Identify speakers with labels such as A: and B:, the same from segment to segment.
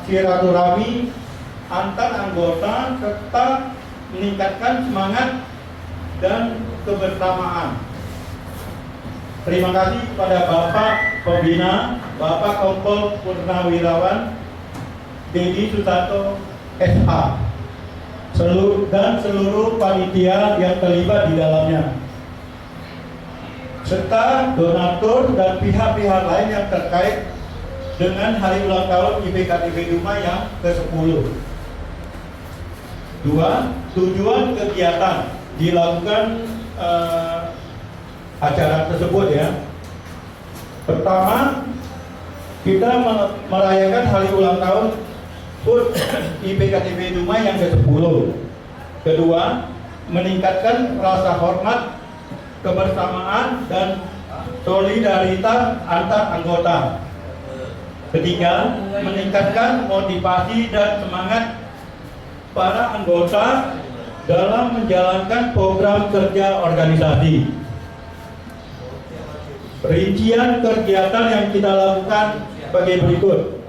A: silaturahmi antar anggota serta meningkatkan semangat dan kebersamaan. Terima kasih kepada Bapak Pembina, Bapak Kompol Purnawirawan Dedi Sutanto SH, dan seluruh panitia yang terlibat di dalamnya, serta donatur dan pihak-pihak lain yang terkait dengan hari ulang tahun IPKTB Dumai yang ke-10. 2. Tujuan kegiatan dilakukan acara tersebut ya. Pertama, kita merayakan hari ulang tahun HUT IPKTB Dumai yang ke-10. Kedua, meningkatkan rasa hormat, kebersamaan dan solidaritas antar anggota. Ketiga, meningkatkan motivasi dan semangat para anggota dalam menjalankan program kerja organisasi. Rincian kegiatan yang kita lakukan sebagai berikut: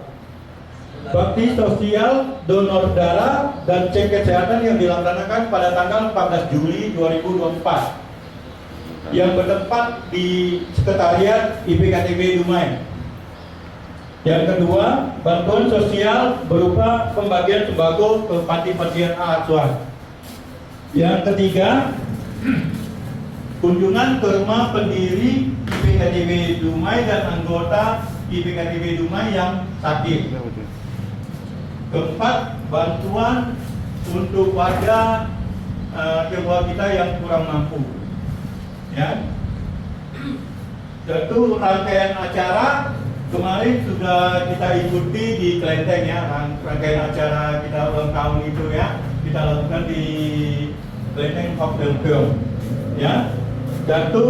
A: bakti sosial, donor darah, dan cek kesehatan yang dilaksanakan pada tanggal 14 Juli 2024 yang bertempat di Sekretariat IPKTB Dumai. Yang kedua, bantuan sosial berupa pembagian sembako ke panti-panti asuhan. Yang ketiga, kunjungan ke rumah pendiri IPKTB Dumai dan anggota IPKTB Dumai yang sakit. Keempat, bantuan untuk warga Tionghoa kita yang kurang mampu. Ya, tentu rangkaian acara kemarin sudah kita ikuti di Klenteng ya, rangkaian acara kita ulang tahun itu ya, kita lakukan di Klenteng Hokdelkeum ya. Tentu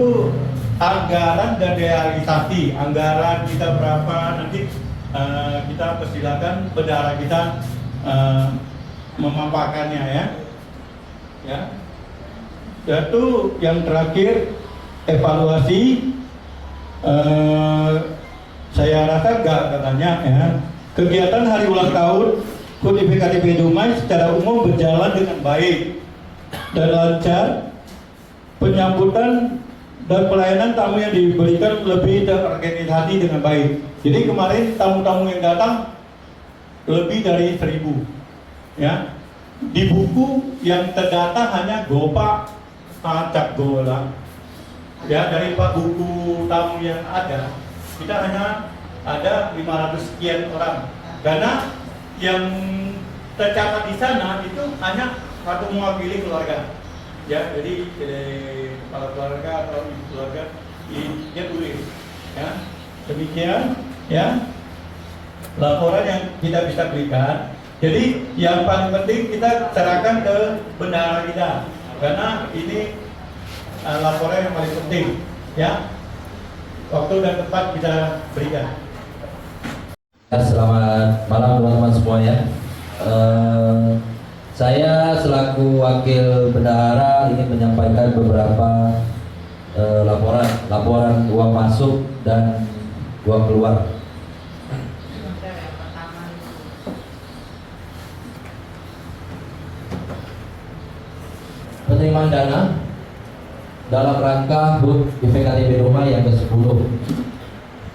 A: anggaran dan realisasi anggaran kita berapa nanti kita persilakan bendahara kita memaparkannya ya. Ya. Tentu yang terakhir evaluasi. Saya rasa katanya ya, kegiatan hari ulang tahun HUT IPKTB Dumai secara umum berjalan dengan baik dan lancar. Penyambutan dan pelayanan tamu yang diberikan lebih terorganisasi dengan baik. Jadi kemarin tamu-tamu yang datang lebih dari 1.000 ya. Di buku yang terdata hanya Gopak Acak Gola ya. Dari 4 buku tamu yang ada, kita hanya ada 500 sekian orang, karena yang tercatat di sana itu hanya satu mewakili keluarga ya. Jadi kepala keluarga atau ibu keluarga dia tulis ya. Demikian ya laporan yang kita bisa berikan. Jadi yang paling penting kita serahkan ke bendahara kita, karena ini laporan yang paling penting ya. Waktu dan tempat kita berikan.
B: Selamat malam teman-teman semuanya. Saya selaku wakil bendahara ingin menyampaikan beberapa laporan uang masuk dan uang keluar. Penerimaan dana dalam rangka HUT IPKTB Dumai yang ke-10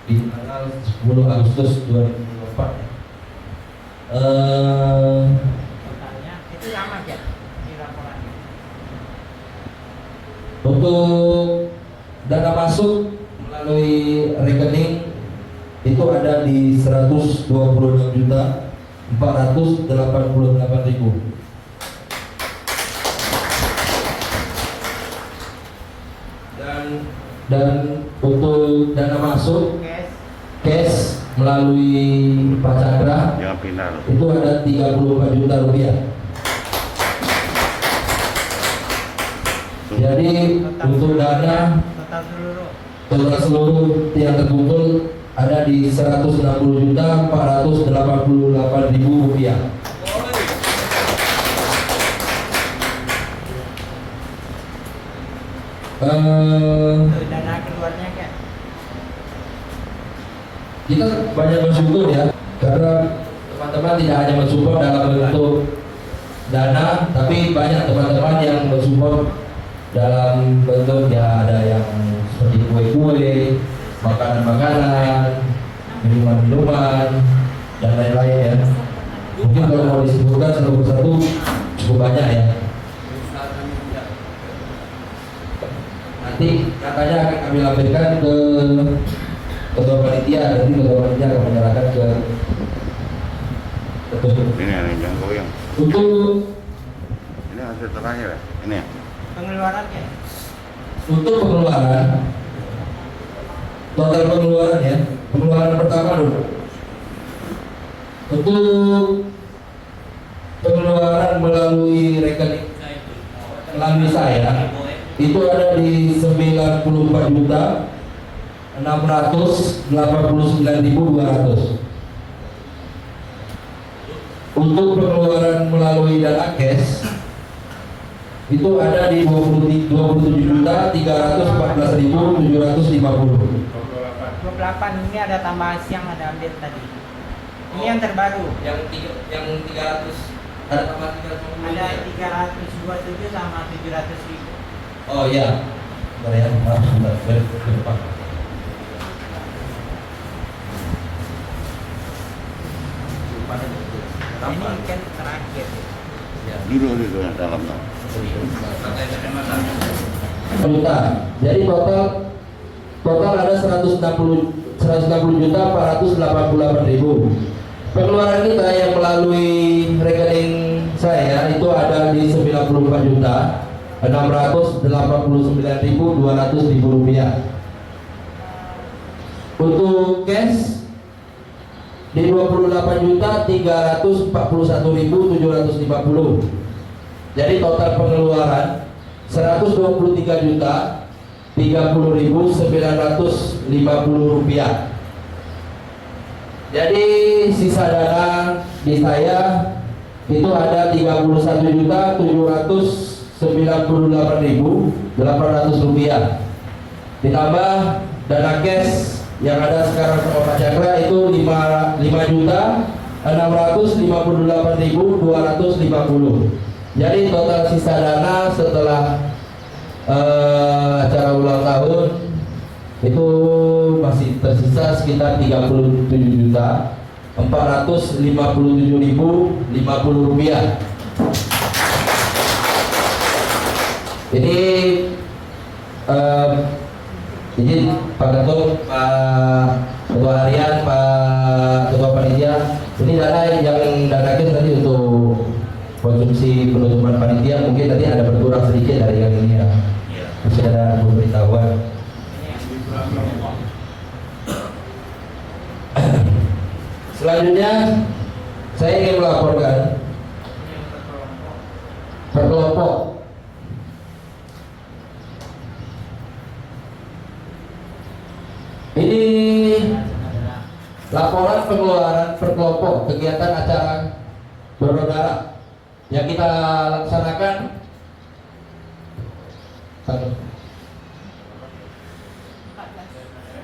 B: di tanggal 10 Agustus 2024.
C: Itu lama aja di laporannya.
B: Untuk dana masuk melalui rekening itu ada di 126.488.000. Dan untuk dana masuk cash melalui Pak Chandra itu ada 34 juta rupiah. Jadi untuk dana total seluruh yang terkumpul ada di 160.488.000 rupiah.
C: Dana keluarnya kan?
B: Kita banyak bersyukur ya, karena teman-teman tidak hanya mensupport dalam bentuk dana, tapi banyak teman-teman yang mensupport dalam bentuk ya ada yang seperti kue-kue, makanan-makanan, minuman-minuman, dan lain-lain ya. Mungkin kalau mau disebutkan satu persatu cukup banyak ya. Nanti katanya akan kami lampirkan ke ketua panitia, nanti ketua panitia akan menyerahkan ke ketua.
D: Ini yang jangan goyang.
B: Untuk
D: Ini hasil terakhir ya? Ini ya?
C: Pengeluarannya.
B: untuk pengeluaran, total pengeluaran ya, pengeluaran pertama dulu. Untuk pengeluaran melalui rekening melalui saya itu ada di 94.689.200. Untuk pengeluaran melalui dana cash itu ada di 27.314.750.
C: 28 ini ada tambahan siang ada update tadi. Ini yang terbaru.
B: Yang 300 ada tambah 350.
C: Ada 327 sama 700.000.
B: Oh iya. Bentar ya, maaf sebentar. Dari depan.
C: Ini kan terakhir.
D: Dulu yang dalam tuh.
B: Juta. Jadi total ada 160.488.000. Pengeluaran kita yang melalui rekening saya itu ada di 94.689.200 rupiah. Untuk cash di 28.341.750. Jadi total pengeluaran 123.030.950 rupiah. Jadi sisa dana di saya itu ada 31.798.800 rupiah. Ditambah dana cash yang ada sekarang sama Pak Cakra itu 5.658.250. Jadi total sisa dana setelah acara ulang tahun itu masih tersisa sekitar 37.457.050 rupiah. Ini Pak Ketua, Pak Ketua Harian, Pak Ketua Panitia, ini dana yang dana cash tadi untuk konsumsi penutupan panitia, mungkin tadi ada berkurang sedikit dari yang ini ya. Masih ada pemberitahuan. Selanjutnya saya ingin melaporkan per kelompok. Ini laporan pengeluaran per kelompok kegiatan acara donor darah yang kita laksanakan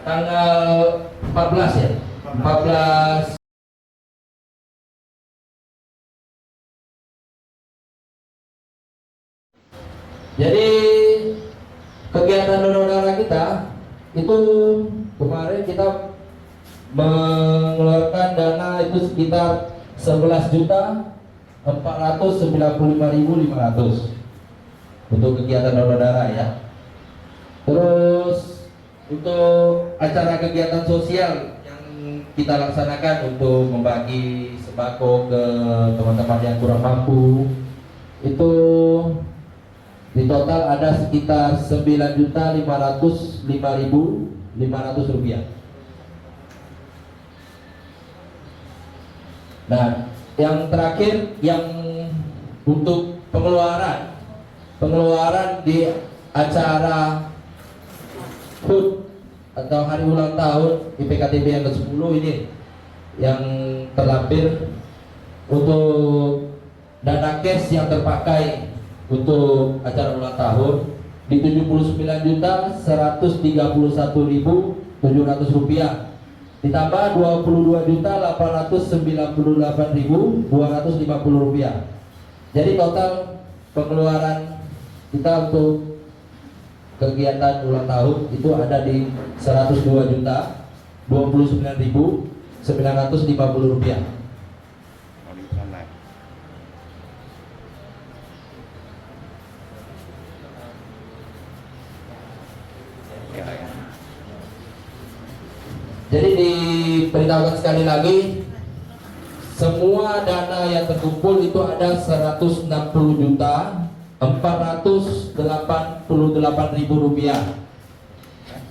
B: tanggal 14 ya, 14 jadi kegiatan donor darah kita itu kemarin kita mengeluarkan dana itu sekitar 11.495.500 untuk kegiatan donor darah ya. Terus untuk acara kegiatan sosial yang kita laksanakan untuk membagi sembako ke teman-teman yang kurang mampu itu di total ada sekitar 9.505.500 rupiah. Nah, yang terakhir yang untuk pengeluaran di acara HUT atau hari ulang tahun IPKTB yang ke-10 ini yang terlampir untuk dana cash yang terpakai untuk acara ulang tahun di 79.131.700 rupiah. ditambah 22.898.250 rupiah. Jadi total pengeluaran kita untuk kegiatan ulang tahun itu ada di 102.029.950 rupiah.
D: Paling sana. Ya, ya.
B: Jadi diberitahukan sekali lagi, semua dana yang terkumpul itu ada 160.488.000 rupiah.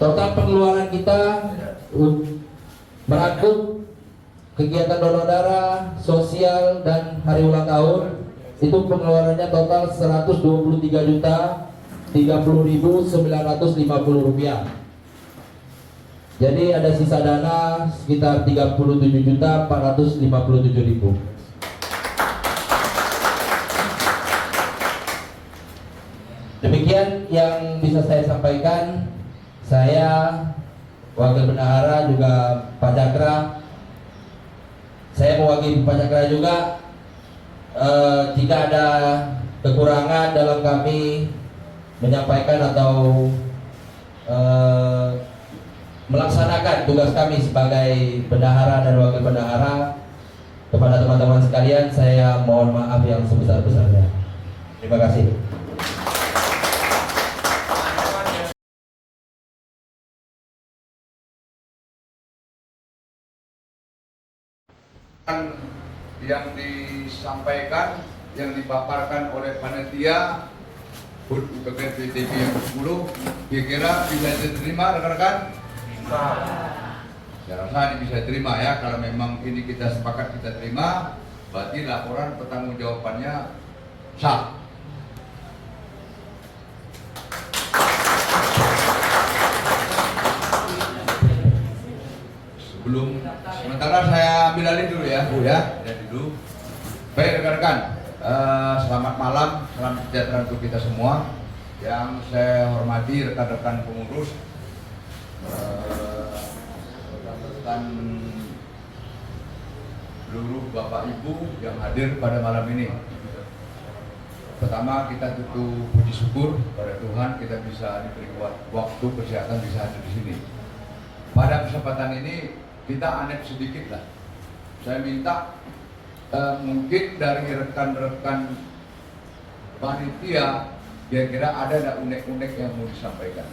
B: Total pengeluaran kita merangkum kegiatan donor darah, sosial dan hari ulang tahun itu pengeluarannya total 123.030.950 rupiah. Jadi ada sisa dana sekitar 37.457.000. Demikian yang bisa saya sampaikan. Saya Wakil Bendahara juga Pak Cakra. Saya mewakili Pak Cakra juga. Jika ada kekurangan dalam kami menyampaikan atau melaksanakan tugas kami sebagai bendahara dan wakil bendahara, kepada teman-teman sekalian saya mohon maaf yang sebesar-besarnya. Terima kasih.
E: Yang disampaikan, yang dipaparkan oleh panitia HUT UPKN PTP yang ke-10 kira-kira bisa diterima rekan-rekan? Saya rasa ini bisa diterima ya. Kalau memang ini kita sepakat kita terima, berarti laporan pertanggungjawabannya sah. Sebelum sementara saya ambil alih dulu ya Bu ya, dari dulu. Baik rekan-rekan, selamat malam, salam sejahtera untuk kita semua. Yang saya hormati rekan-rekan pengurus, rekan-rekan seluruh Bapak Ibu yang hadir pada malam ini. Pertama kita tentu puji syukur pada Tuhan kita bisa diberi waktu kesehatan bisa hadir di sini. Pada kesempatan ini kita aneh sedikit lah. Saya minta mungkin dari rekan-rekan panitia kira-kira ada nggak unek-unek yang mau disampaikan.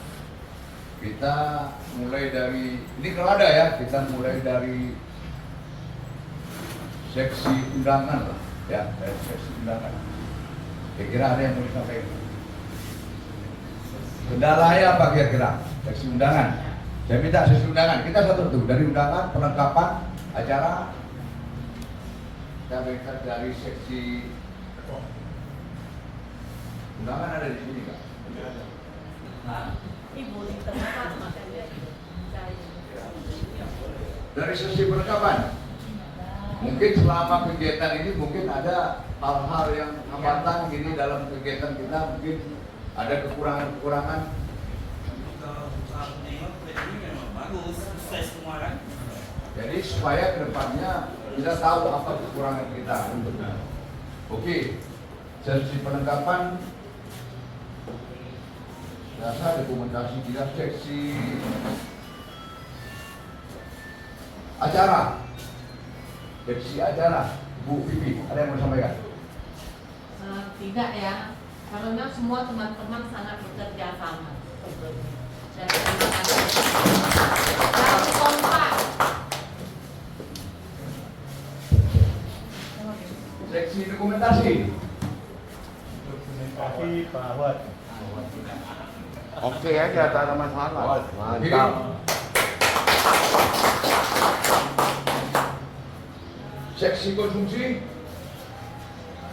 E: Kita mulai dari ini kalau ada ya, kita mulai dari seksi undangan lah ya, dari seksi undangan. Kira-kira ada yang mau disampaikan. Kendalanya apa kira-kira seksi undangan? Saya minta seksi undangan, kita satu dari undangan, perlengkapan acara. Kita lihat dari seksi undangan ada di sini kan?
F: Ibu di tempat makanya
E: Dari sesi perlengkapan, mungkin selama kegiatan ini mungkin ada hal-hal yang hambatan gini dalam kegiatan kita, mungkin ada kekurangan-kekurangan. Jadi supaya kedepannya kita tahu apa kekurangan kita. Oke, sesi perlengkapan, dasar dokumentasi kita, seksi acara, seksi acara, Bu Pipi, ada yang mau sampaikan?
F: tidak ya, karena semua teman-teman sangat bekerja sama. Dan terima kasih. Harus kompak.
E: Seksi dokumentasi.
A: Dokumentasi Pak Awad.
D: Oke aja, tak ada masalah.
E: Mantap. Seksi konsumsi.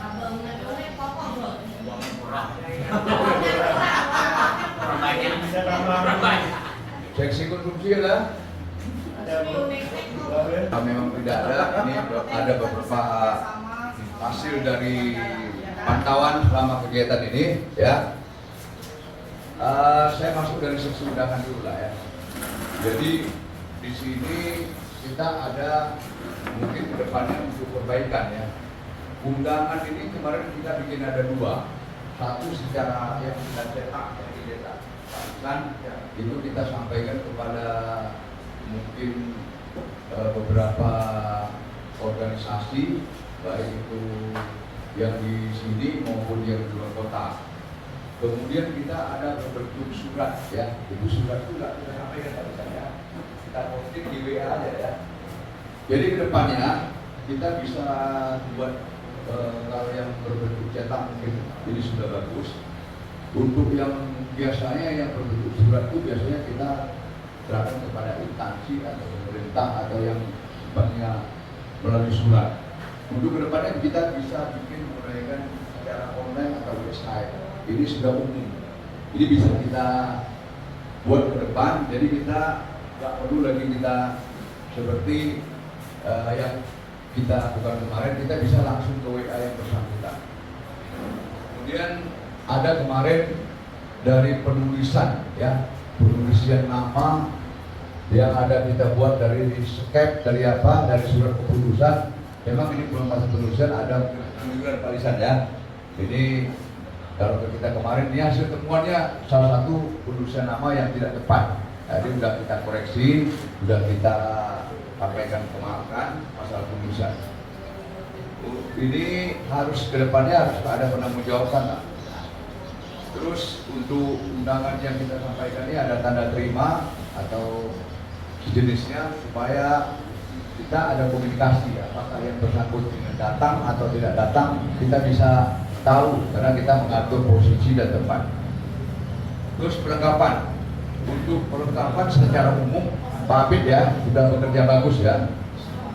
F: Abangnya boleh pokok loh.
E: Seksi konsumsi ada? Memang tidak ada. Ini ada beberapa hasil dari pantauan selama kegiatan ini, ya. Saya masuk dari seksi undangan dulu lah ya. Jadi di sini kita ada mungkin kedepannya untuk perbaikan ya. Undangan ini kemarin kita bikin ada 2. Satu secara yang kita cetak, yang dicetak. Kan itu kita sampaikan kepada mungkin beberapa organisasi, baik itu yang di sini maupun yang di luar kota. Kemudian kita ada berbentuk surat ya, itu surat juga kita sampaikan pada saya. Kita posting di WA aja ya. Jadi kedepannya kita bisa buat kalau yang berbentuk cetak mungkin ini sudah bagus. Untuk yang biasanya yang berbentuk surat itu biasanya kita serahkan kepada instansi atau pemerintah atau yang banyak melalui surat. Untuk kedepannya kita bisa bikin menggunakan secara online atau website. Ini sudah umum. Ini bisa kita buat ke depan. Jadi kita nggak perlu lagi kita seperti yang kita lakukan kemarin. Kita bisa langsung ke WA yang bersangkutan. Kemudian ada kemarin dari penulisan ya, penulisan nama yang ada kita buat dari skep, dari apa, dari surat keputusan. Memang ini belum masuk penulisan, ada penulisan barisan ya. Ini kalau kita kemarin ini hasil temuannya salah satu penulisan nama yang tidak tepat. Jadi sudah kita koreksi, sudah kita sampaikan kemarin masalah penulisan. Ini harus kedepannya harus ada penanggung jawaban. Terus untuk undangan yang kita sampaikan ini ada tanda terima atau jenisnya supaya kita ada komunikasi apakah yang bersangkutan dengan datang atau tidak datang, kita bisa tahu karena kita mengatur posisi dan tempat. Terus perlengkapan, untuk perlengkapan secara umum Pak Abid ya sudah bekerja bagus ya.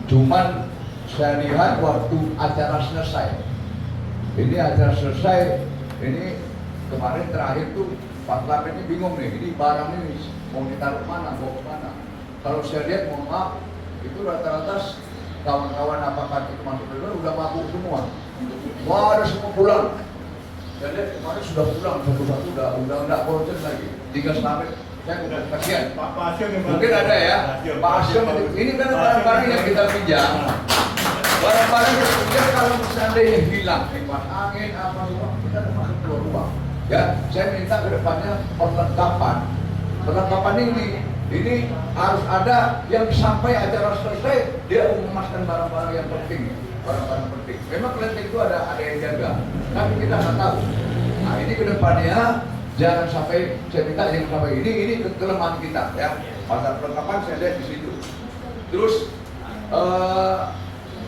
E: Cuman saya lihat waktu acara selesai, ini acara selesai, ini kemarin terakhir tuh Pak Abid ini bingung nih, ini barang ini mau ditaruh mana, mau ke mana. Kalau saya lihat, mohon maaf, itu rata-rata kawan-kawan apakah itu masuk dulu udah mabuk semua. Wah, ada semua pulang. Saya lihat kemarin sudah pulang satu-satu, udah nggak konsen lagi. Tinggal sampai saya udah kasihan.
A: Pak Asyam
E: Mungkin ada ya, Pak Asyam ini kan barang-barang yang kita pinjam. Barang-barang yang pinjam kalau seandainya hilang, kipas angin apa semua kita ada masuk keluar rumah. Ya, saya minta ke depannya perlengkapan ini harus ada yang sampai acara selesai dia memasukkan barang-barang yang penting, barang-barang penting. Memang kelenteng itu ada yang jaga, tapi kita nggak tahu. Nah ini kedepannya jangan sampai, saya minta jangan sampai ini kelemahan kita ya. Pasal perlengkapan saya lihat di situ. Terus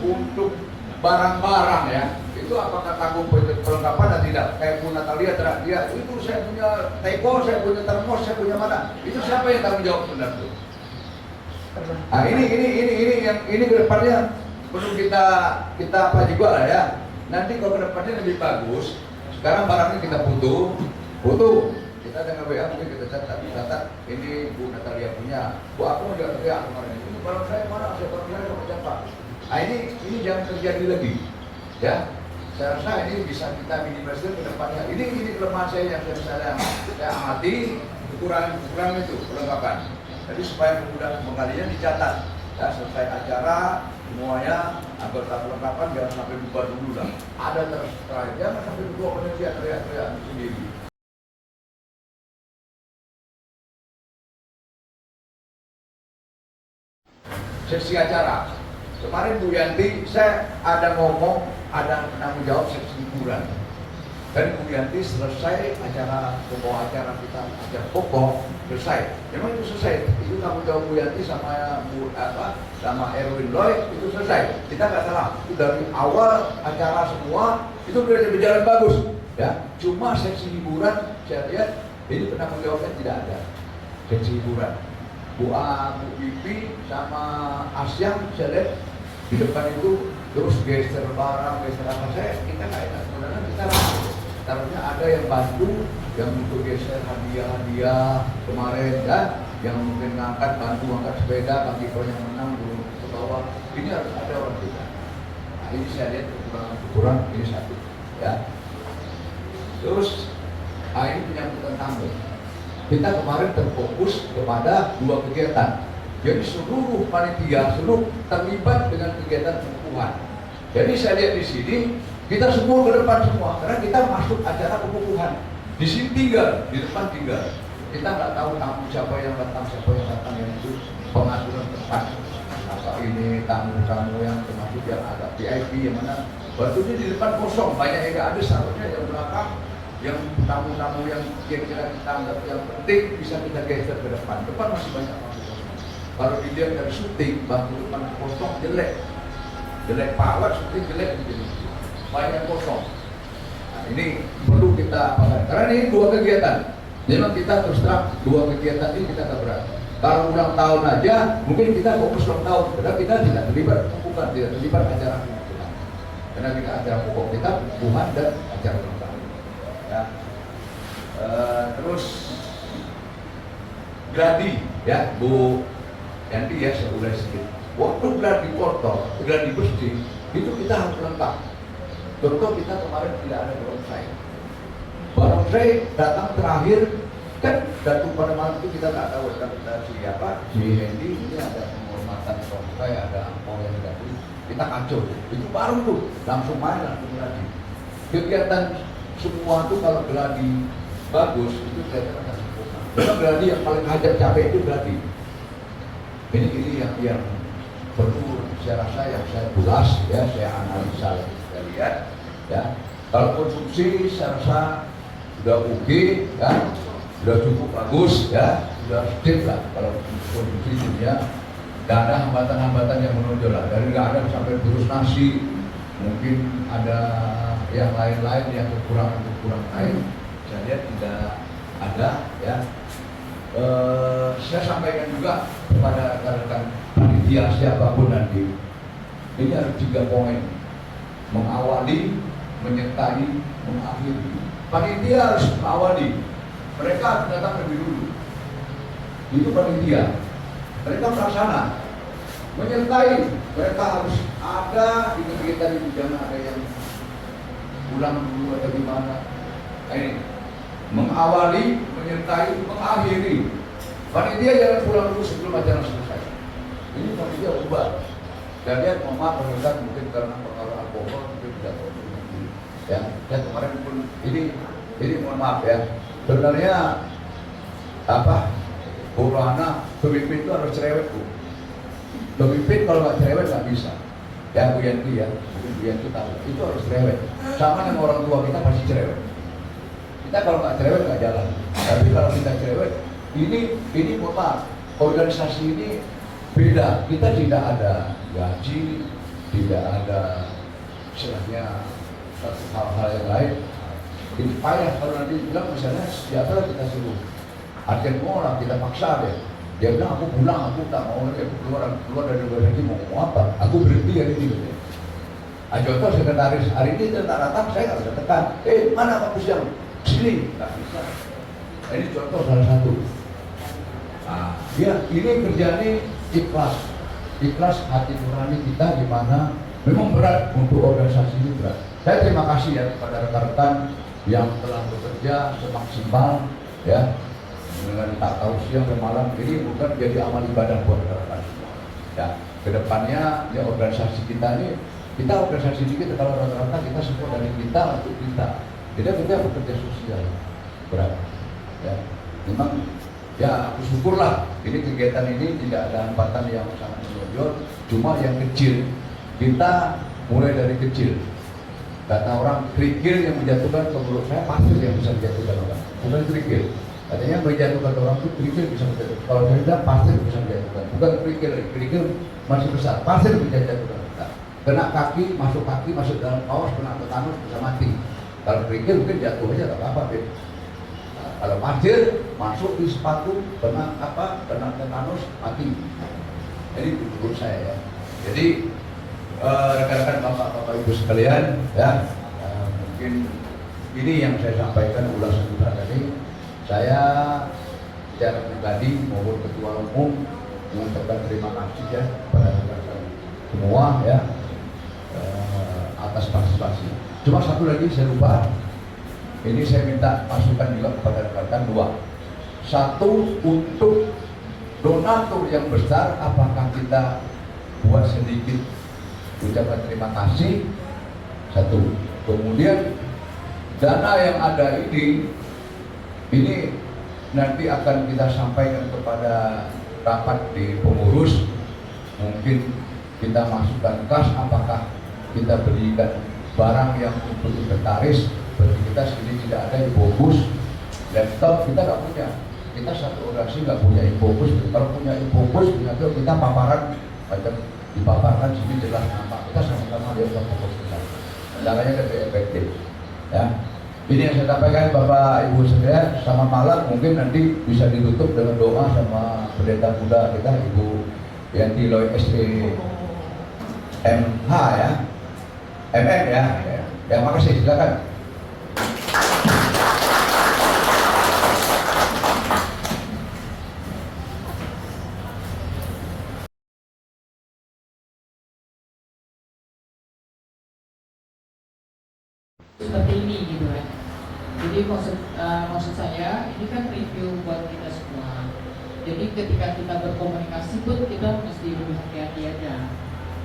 E: untuk barang-barang ya, itu apakah tanggung perlengkapan atau tidak? Kayak Bu Natalia dia itu saya punya teko, saya punya termos, saya punya mana? Itu siapa yang tanggung jawab sebenarnya? Nah ini kedepannya perlu kita apa juga lah ya. Nanti kalau kedepannya lebih bagus. Sekarang barangnya kita foto, kita dengan WA mungkin kita catat. Ini Bu Natalia punya. Bu aku udah teriak kemarin. Ini barang saya mana? Barang saya sama siapa? Nah ini jangan terjadi lagi, ya. Saya rasa ini bisa kita minimalisir ke depannya. Ini kelemahan saya yang saya amati, kekurangan itu perlengkapan. Jadi supaya mudah pengalian dicatat. Ya, selesai acara semuanya anggota perlengkapan jangan sampai bubar dulu lah. Ada terus terakhir, jangan sampai berdua penelitian teriak-teriak sendiri. Sesi acara. Kemarin Bu Yanti, saya ada ngomong, ada penanggung jawab seksi hiburan. Dan Bu Yanti selesai acara pembawa acara kita, acara pokok selesai. Memang itu selesai. Itu tanggung jawab Bu Yanti sama sama Erwin Lloyd itu selesai. Kita nggak salah. Itu dari awal acara semua itu sudah berjalan bagus. Ya, cuma seksi hiburan saya lihat ini penanggung jawabnya tidak ada. Seksi hiburan. Bu Pipi sama Asyam saya lihat di depan itu terus geser barang, geser apa kita nggak enak. Sebenarnya kita taruhnya ada yang bantu, yang untuk geser hadiah kemarin ya, yang mungkin ngangkat bantu angkat sepeda bagi kalau yang menang turun ke bawah. Ini harus ada orang kita. Nah, ini saya lihat kekurangan ini satu ya. Terus ini penyambutan tamu. Kita kemarin terfokus kepada 2 kegiatan. Jadi seluruh panitia, seluruh terlibat dengan kegiatan pengukuhan. Jadi saya lihat di sini, kita semua ke depan semua, karena kita masuk acara pengukuhan. Di sini tinggal, di depan tinggal. Kita nggak tahu tamu siapa yang datang, yang itu pengaturan tempat. Apa ini tamu-tamu yang termasuk yang agak VIP, yang mana batunya di depan kosong, banyak yang nggak ada, seharusnya yang belakang, yang tamu-tamu yang kira-kira kita anggap yang penting bisa kita geser ke depan. Depan masih banyak masuk kosong. Kalau dilihat dari syuting, batu depan kosong jelek power, syuting jelek jadi banyak kosong. Nah, ini perlu kita apa? Karena ini 2 kegiatan. Memang kita terus terang 2 kegiatan ini kita tak berat. Kalau ulang tahun aja, mungkin kita fokus ulang tahun, padahal kita tidak terlibat pengukuhan, tidak terlibat acara pengukuhan. Karena kita acara pokok kita pengukuhan dan acara ulang tahun. Ya. Terus gladi, ya Bu Yanti ya, saya ulas sedikit. Waktu gladi kotor, gladi bersih, itu kita harus lengkap. Contoh kita kemarin tidak ada barongsai. Barongsai datang terakhir, kan datang pada malam itu kita tak tahu kita siapa, si Hendy ini ada penghormatan barongsai, ada angpau yang datu, kita kacau. Itu baru tuh, langsung main, langsung gladi. Kegiatan semua tuh kalau gladi bagus, itu kelihatan akan sempurna. Karena gladi yang paling hajar capek itu gladi. Ini yang perlu saya rasa yang saya ulas ya, saya analisa lagi, kita lihat ya. Kalau konsumsi saya rasa sudah oke ya, sudah cukup bagus ya, sudah sip lah kalau konsumsi ya. Tidak ada hambatan-hambatan yang menonjol lah, dari nggak ada sampai terus nasi, mungkin ada yang lain-lain yang kekurangan lain, saya lihat tidak ada ya. Saya sampaikan juga kepada rekan-rekan panitia siapapun nanti, ini ada 3 poin: mengawali, menyertai, mengakhiri. Panitia harus mengawali, mereka harus datang lebih dulu. Itu panitia, mereka pelaksana. Menyertai, mereka harus ada di kegiatan ini, jangan ada yang pulang dulu atau gimana. Nah, ini mengawali, menyertai, mengakhiri. Panitia jangan pulang dulu sebelum acara selesai. Ini panitia ubah. Dan lihat maaf pemirsa, mungkin karena pengaruh alkohol mungkin tidak tahu. Ya, dan kemarin pun ini mohon maaf ya. Sebenarnya apa? Bu Rohana, pemimpin itu harus cerewet Bu. Pemimpin kalau nggak cerewet nggak bisa. Ya Bu Yanti ya, mungkin Bu Yanti tahu. Itu harus cerewet. Sama dengan orang tua kita pasti cerewet. Kita kalau nggak cerewet nggak jalan. Tapi kalau kita cerewet, ini mohon maaf, organisasi ini beda. Kita tidak ada gaji, tidak ada istilahnya satu hal-hal yang lain. Ini payah kalau nanti bilang misalnya siapa kita suruh agen orang, kita paksa deh. Dia bilang aku pulang, aku tak mau lagi, aku keluar dari organisasi mau ngomong apa? Aku berhenti hari ini. Contoh sekretaris hari ini dia tak datang, saya nggak bisa tekan. Mana kamu siang? Sini, nggak bisa. Ini contoh salah satu. Nah, dia ini kerjanya ikhlas hati nurani kita di mana memang berat untuk organisasi ini berat. Saya terima kasih ya kepada rekan-rekan yang telah bekerja semaksimal ya dengan tak tahu siang dan malam. Ini bukan jadi amal ibadah buat rekan-rekan semua. Ya, kedepannya ya organisasi kita ini, kita organisasi ini kita kalau rata-rata kita semua dari kita untuk kita. Kita bekerja sosial berat. Ya, memang ya aku syukurlah ini kegiatan ini tidak ada hambatan yang sangat menonjol, cuma yang kecil kita mulai dari kecil. Kata orang kerikil yang menjatuhkan, menurut saya pasir yang bisa menjatuhkan orang, bukan kerikil. Katanya menjatuhkan orang itu kerikil bisa menjatuhkan. Kalau saya bilang pasir bisa menjatuhkan, bukan kerikil masih besar, pasir bisa menjatuhkan kita. Kena kaki masuk dalam kaos, kena tetanus bisa mati. Kalau kerikil mungkin jatuh aja tak apa-apa. Nah, kalau pasir masuk di sepatu, kena tetanus mati. Jadi menurut saya ya. Jadi rekan-rekan bapak-bapak ibu sekalian ya, mungkin ini yang saya sampaikan ulasan kita tadi. Saya secara pribadi maupun ketua umum mengucapkan terima kasih ya kepada rekan-rekan semua ya atas partisipasi. Cuma satu lagi saya lupa, ini saya minta masukan juga kepada rekan-rekan 2. Satu, untuk donatur yang besar, apakah kita buat sedikit ucapan terima kasih? Satu. Kemudian dana yang ada ini nanti akan kita sampaikan kepada rapat di pengurus. Mungkin kita masukkan kas, apakah kita berikan barang yang untuk inventaris. Berarti kita sini tidak ada infobus, laptop kita nggak punya. Kita satu orasi nggak punya infobus. Kalau punya infobus, kita paparan macam dipaparkan sini jelas nama. Kita sama-sama lihat infobus kita. Caranya lebih efektif. Ya. Ini yang saya sampaikan Bapak Ibu sekalian. Selamat malam. Mungkin nanti bisa ditutup dengan doa sama pendeta muda kita Ibu Yanti Loy SPMH ya, MM ya. Ya makasih, silakan.
F: Seperti ini gitu kan. Jadi maksud saya ini kan review buat kita semua. Jadi ketika kita berkomunikasi pun kita mesti lebih hati-hati aja.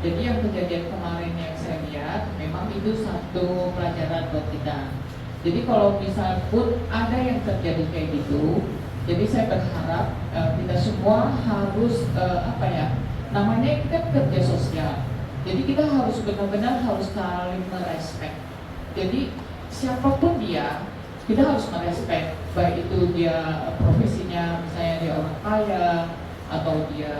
F: Jadi yang kejadian kemarin yang saya lihat memang itu satu pelajaran buat kita. Jadi kalau misal pun ada yang terjadi kayak gitu, jadi saya berharap kita semua harus namanya itu kan kerja sosial. Jadi kita harus benar-benar harus saling merespek. Jadi siapapun dia, kita harus merespek, baik itu dia profesinya, misalnya dia orang kaya atau dia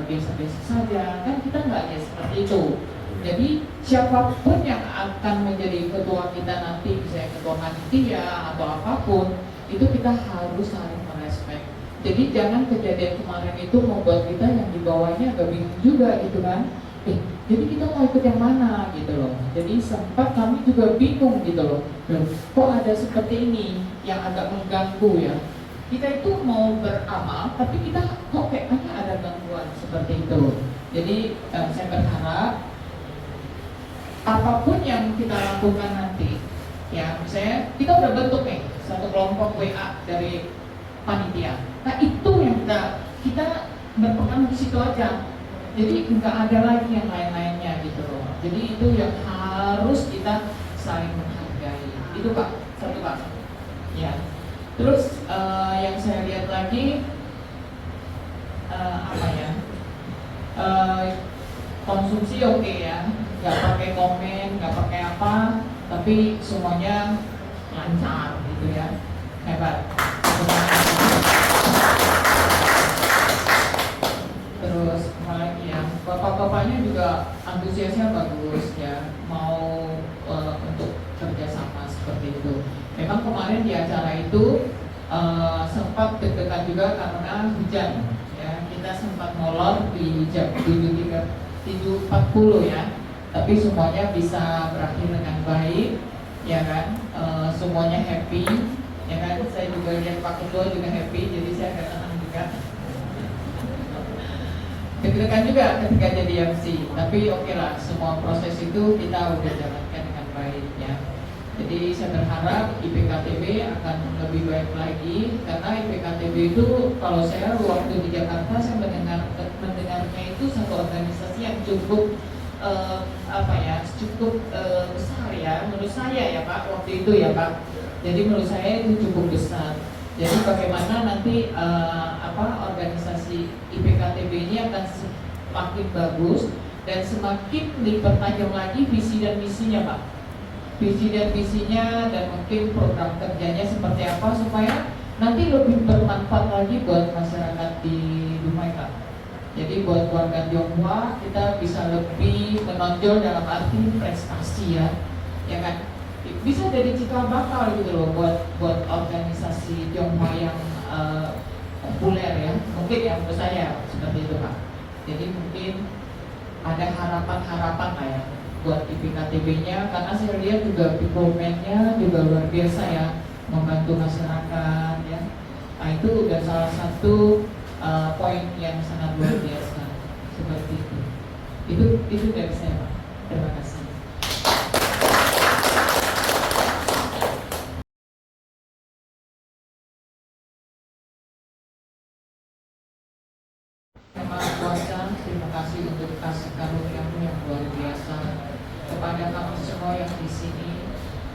F: biasa-biasa saja, kan kita nggak ya seperti itu. Jadi siapapun yang akan menjadi ketua kita nanti, misalnya ketua panitia atau apapun, itu kita harus saling merespek. Jadi jangan kejadian kemarin itu membuat kita yang di bawahnya agak bingung juga gitu kan. Jadi kita mau ikut yang mana gitu loh. Jadi sempat kami juga bingung gitu loh. Kok ada seperti ini yang agak mengganggu ya. Kita itu mau beramal tapi kita kok kayaknya ada gangguan seperti itu. Jadi saya berharap apapun yang kita lakukan nanti, ya misalnya kita udah bentuk nih satu kelompok WA dari panitia. Nah itu yang kita berpegang di situ aja. Jadi nggak ada lagi yang lain-lainnya gitu loh. Jadi itu yang harus kita saling menghargai. Itu Pak, satu Pak. Ya. Terus yang saya lihat lagi konsumsi oke ya, nggak pakai komen, nggak pakai apa, tapi semuanya lancar gitu ya, hebat. Terus apalagi ya, bapak-bapaknya juga antusiasnya bagus ya, mau untuk kerjasama seperti itu. Memang kemarin di acara itu sempat deg-degan juga karena hujan ya, kita sempat molor di jam 7.40 ya, tapi semuanya bisa berakhir dengan baik ya kan, semuanya happy ya kan. Saya juga lihat Pak Ketua juga happy, jadi saya agak tenang juga. Deg-degan juga ketika jadi MC, tapi oke lah, semua proses itu kita udah jalankan dengan baik ya. Jadi saya berharap IPKTB akan lebih baik lagi, karena IPKTB itu kalau saya waktu di Jakarta saya mendengarnya itu satu organisasi yang cukup cukup besar ya menurut saya ya Pak, waktu itu ya Pak. Jadi menurut saya itu cukup besar. Jadi bagaimana nanti organisasi IPKTB ini akan semakin bagus dan semakin dipertajam lagi visi dan misinya Pak. Visi dan misinya dan mungkin program kerjanya seperti apa supaya nanti lebih bermanfaat lagi buat masyarakat di Dumai Pak. Jadi buat warga Tionghoa kita bisa lebih menonjol dalam arti prestasi ya kan. Bisa jadi cikal bakal gitu loh buat organisasi Tionghoa yang populer ya, mungkin ya menurut saya seperti itu Pak. Jadi mungkin ada harapan-harapan lah ya buat IPKTB-nya, karena saya lihat juga people-man-nya juga luar biasa ya, membantu masyarakat ya. Nah itu udah salah satu poin yang sangat luar biasa seperti itu. Itu dari saya Pak. Terima kasih.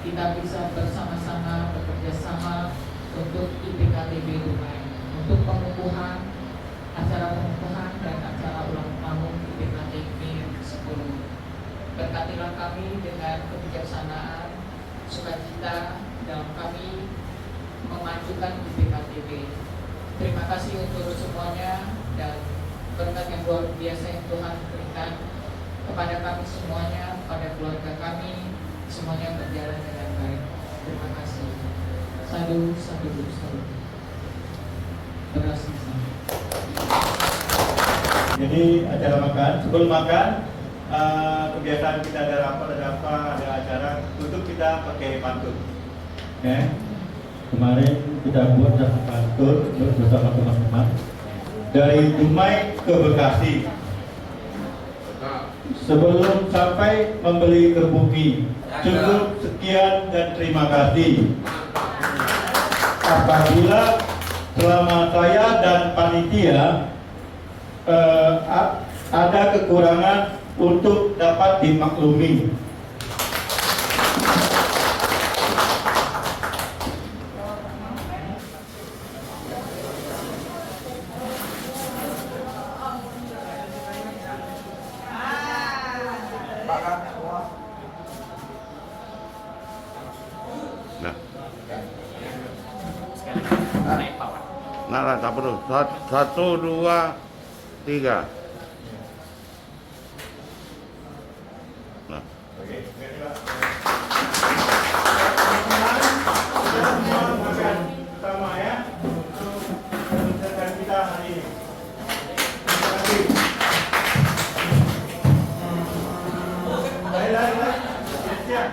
F: kita bisa bersama-sama bekerja sama untuk IPKTB Dumai, untuk pengukuhan, acara pengukuhan dan acara ulang tahun IPKTB 10. Berkatilah kami dengan kebijaksanaan, sukacita dalam kami memajukan IPKTB. Terima kasih untuk semuanya dan berkat yang luar biasa yang Tuhan berikan kepada kami semuanya, kepada keluarga kami, semuanya berjalan dengan baik. Terima kasih. Sadu, sadu, sadu. Berhasil.
A: Jadi acara makan, sebelum makan kebiasaan kita ada rapat, ada acara, tutup kita pakai pantun. Ya. Kemarin kita buat satu pantun bersama teman-teman dari Dumai ke Bekasi. Sebelum sampai membeli kerbuki, cukup sekian dan terima kasih. Apabila selama saya dan panitia ada kekurangan untuk dapat dimaklumi.
D: Nah, nah, tak perlu. 1, 2, 3. Nah.
A: Sama ya untuk kegiatan kita hari ini. Terima kasih. Lari. Siap.